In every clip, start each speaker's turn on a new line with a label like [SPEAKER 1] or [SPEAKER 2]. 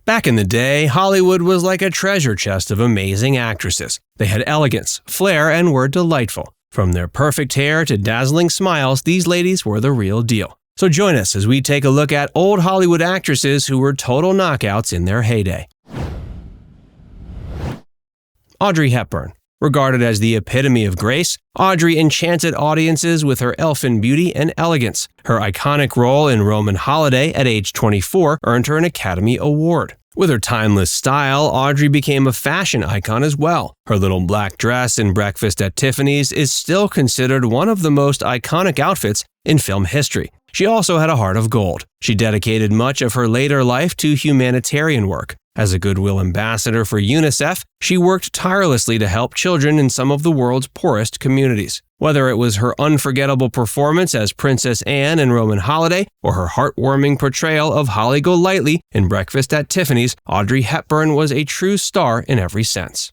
[SPEAKER 1] Back in the day, Hollywood was like a treasure chest of amazing actresses. They had elegance, flair, and were delightful. From their perfect hair to dazzling smiles, these ladies were the real deal. So join us as we take a look at old Hollywood actresses who were total knockouts in their heyday. Audrey Hepburn. Regarded as the epitome of grace, Audrey enchanted audiences with her elfin beauty and elegance. Her iconic role in Roman Holiday at age 24 earned her an Academy Award. With her timeless style, Audrey became a fashion icon as well. Her little black dress in Breakfast at Tiffany's is still considered one of the most iconic outfits in film history. She also had a heart of gold. She dedicated much of her later life to humanitarian work. As a goodwill ambassador for UNICEF, she worked tirelessly to help children in some of the world's poorest communities. Whether it was her unforgettable performance as Princess Anne in Roman Holiday or her heartwarming portrayal of Holly Golightly in Breakfast at Tiffany's, Audrey Hepburn was a true star in every sense.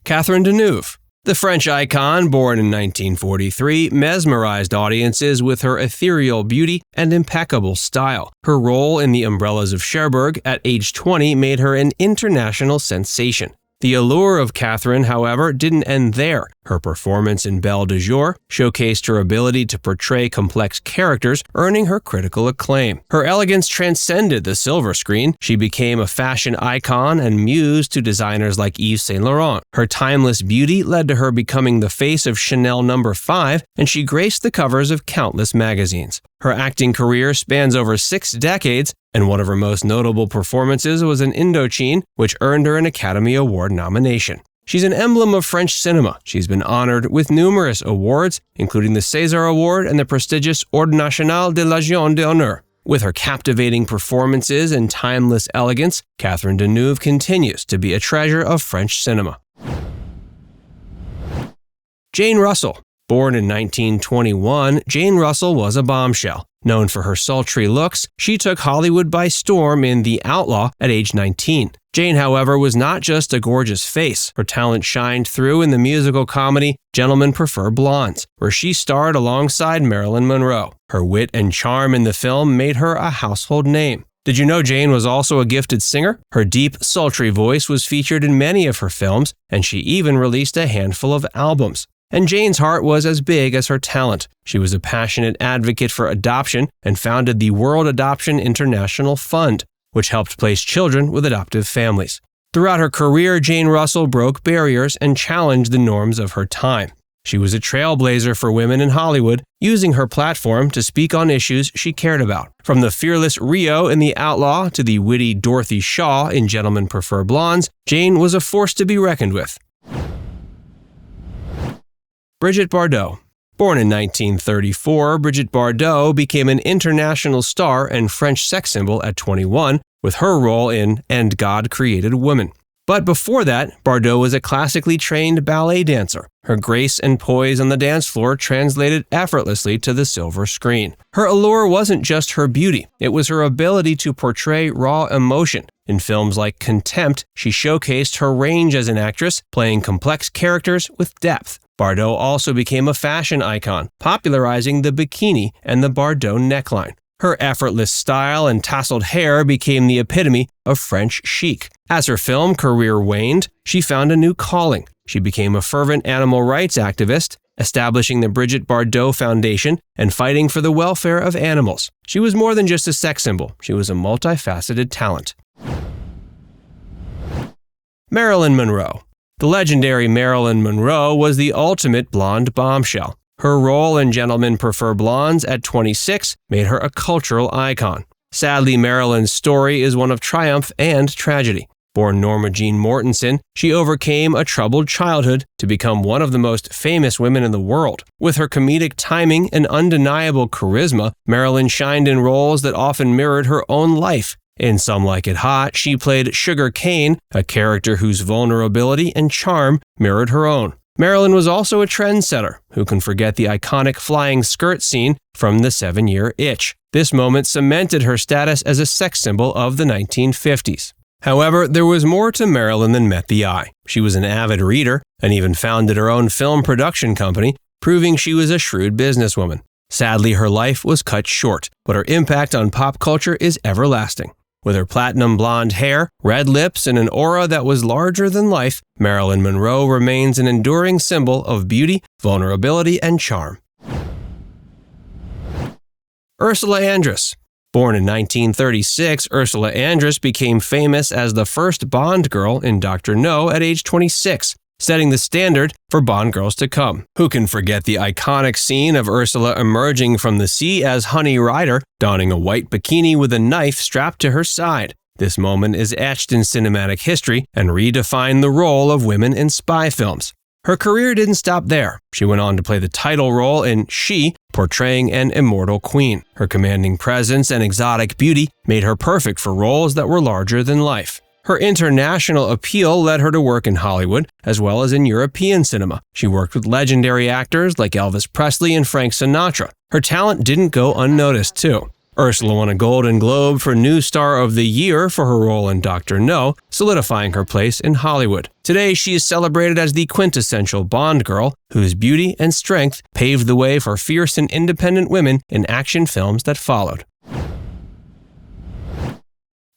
[SPEAKER 1] Catherine Deneuve. The French icon, born in 1943, mesmerized audiences with her ethereal beauty and impeccable style. Her role in The Umbrellas of Cherbourg at age 20 made her an international sensation. The allure of Catherine, however, didn't end there. Her performance in Belle de Jour showcased her ability to portray complex characters, earning her critical acclaim. Her elegance transcended the silver screen. She became a fashion icon and muse to designers like Yves Saint Laurent. Her timeless beauty led to her becoming the face of Chanel No. 5, and she graced the covers of countless magazines. Her acting career spans over 6 decades, and one of her most notable performances was in Indochine, which earned her an Academy Award nomination. She's an emblem of French cinema. She's been honored with numerous awards, including the César Award and the prestigious Ordre National de la Légion d'Honneur. With her captivating performances and timeless elegance, Catherine Deneuve continues to be a treasure of French cinema. Jane Russell. Born in 1921, Jane Russell was a bombshell. Known for her sultry looks, she took Hollywood by storm in The Outlaw at age 19. Jane, however, was not just a gorgeous face. Her talent shined through in the musical comedy Gentlemen Prefer Blondes, where she starred alongside Marilyn Monroe. Her wit and charm in the film made her a household name. Did you know Jane was also a gifted singer? Her deep, sultry voice was featured in many of her films, and she even released a handful of albums. And Jane's heart was as big as her talent. She was a passionate advocate for adoption and founded the World Adoption International Fund, which helped place children with adoptive families. Throughout her career, Jane Russell broke barriers and challenged the norms of her time. She was a trailblazer for women in Hollywood, using her platform to speak on issues she cared about. From the fearless Rio in The Outlaw to the witty Dorothy Shaw in Gentlemen Prefer Blondes, Jane was a force to be reckoned with. Brigitte Bardot. Born in 1934, Brigitte Bardot became an international star and French sex symbol at 21 with her role in And God Created Woman. But before that, Bardot was a classically trained ballet dancer. Her grace and poise on the dance floor translated effortlessly to the silver screen. Her allure wasn't just her beauty, it was her ability to portray raw emotion. In films like Contempt, she showcased her range as an actress, playing complex characters with depth. Bardot also became a fashion icon, popularizing the bikini and the Bardot neckline. Her effortless style and tousled hair became the epitome of French chic. As her film career waned, she found a new calling. She became a fervent animal rights activist, establishing the Brigitte Bardot Foundation and fighting for the welfare of animals. She was more than just a sex symbol. She was a multifaceted talent. Marilyn Monroe. The legendary Marilyn Monroe was the ultimate blonde bombshell. Her role in Gentlemen Prefer Blondes at 26 made her a cultural icon. Sadly, Marilyn's story is one of triumph and tragedy. Born Norma Jean Mortensen, she overcame a troubled childhood to become one of the most famous women in the world. With her comedic timing and undeniable charisma, Marilyn shined in roles that often mirrored her own life. In Some Like It Hot, she played Sugar Cane, a character whose vulnerability and charm mirrored her own. Marilyn was also a trendsetter. Who can forget the iconic flying skirt scene from The 7-Year Itch? This moment cemented her status as a sex symbol of the 1950s. However, there was more to Marilyn than met the eye. She was an avid reader and even founded her own film production company, proving she was a shrewd businesswoman. Sadly, her life was cut short, but her impact on pop culture is everlasting. With her platinum blonde hair, red lips, and an aura that was larger than life, Marilyn Monroe remains an enduring symbol of beauty, vulnerability, and charm. Ursula Andress. Born in 1936, Ursula Andress became famous as the first Bond girl in Dr. No at age 26, setting the standard for Bond girls to come. Who can forget the iconic scene of Ursula emerging from the sea as Honey Rider, donning a white bikini with a knife strapped to her side? This moment is etched in cinematic history and redefined the role of women in spy films. Her career didn't stop there. She went on to play the title role in She, portraying an immortal queen. Her commanding presence and exotic beauty made her perfect for roles that were larger than life. Her international appeal led her to work in Hollywood, as well as in European cinema. She worked with legendary actors like Elvis Presley and Frank Sinatra. Her talent didn't go unnoticed, too. Ursula won a Golden Globe for New Star of the Year for her role in Dr. No, solidifying her place in Hollywood. Today, she is celebrated as the quintessential Bond girl, whose beauty and strength paved the way for fierce and independent women in action films that followed.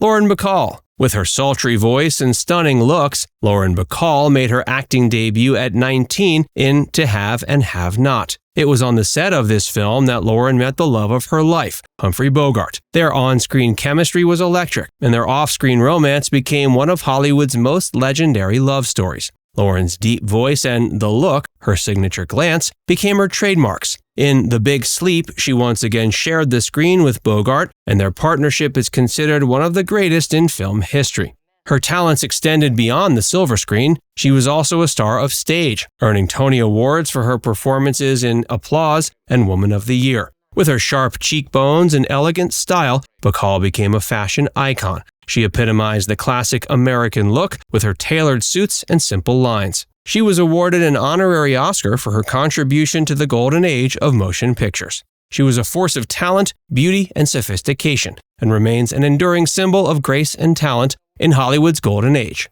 [SPEAKER 1] Lauren Bacall. With her sultry voice and stunning looks, Lauren Bacall made her acting debut at 19 in To Have and Have Not. It was on the set of this film that Lauren met the love of her life, Humphrey Bogart. Their on-screen chemistry was electric, and their off-screen romance became one of Hollywood's most legendary love stories. Lauren's deep voice and the look, her signature glance, became her trademarks. In The Big Sleep, she once again shared the screen with Bogart, and their partnership is considered one of the greatest in film history. Her talents extended beyond the silver screen. She was also a star of stage, earning Tony Awards for her performances in Applause and Woman of the Year. With her sharp cheekbones and elegant style, Bacall became a fashion icon. She epitomized the classic American look with her tailored suits and simple lines. She was awarded an honorary Oscar for her contribution to the golden age of motion pictures. She was a force of talent, beauty, and sophistication, and remains an enduring symbol of grace and talent in Hollywood's golden age.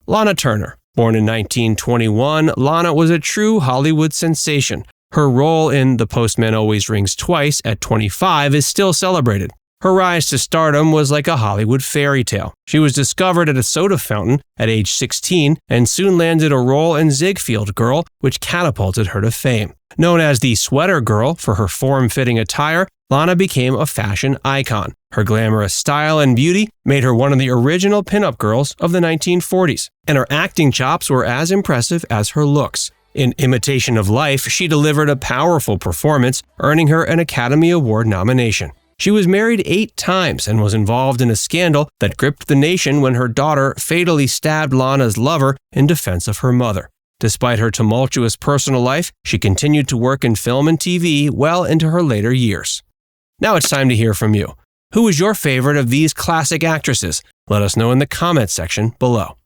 [SPEAKER 1] Lana Turner. Born in 1921, Lana was a true Hollywood sensation. Her role in The Postman Always Rings Twice at 25 is still celebrated. Her rise to stardom was like a Hollywood fairy tale. She was discovered at a soda fountain at age 16 and soon landed a role in Ziegfeld Girl, which catapulted her to fame. Known as the Sweater Girl for her form-fitting attire, Lana became a fashion icon. Her glamorous style and beauty made her one of the original pinup girls of the 1940s, and her acting chops were as impressive as her looks. In Imitation of Life, she delivered a powerful performance, earning her an Academy Award nomination. She was married 8 times and was involved in a scandal that gripped the nation when her daughter fatally stabbed Lana's lover in defense of her mother. Despite her tumultuous personal life, she continued to work in film and TV well into her later years. Now it's time to hear from you. Who is your favorite of these classic actresses? Let us know in the comments section below.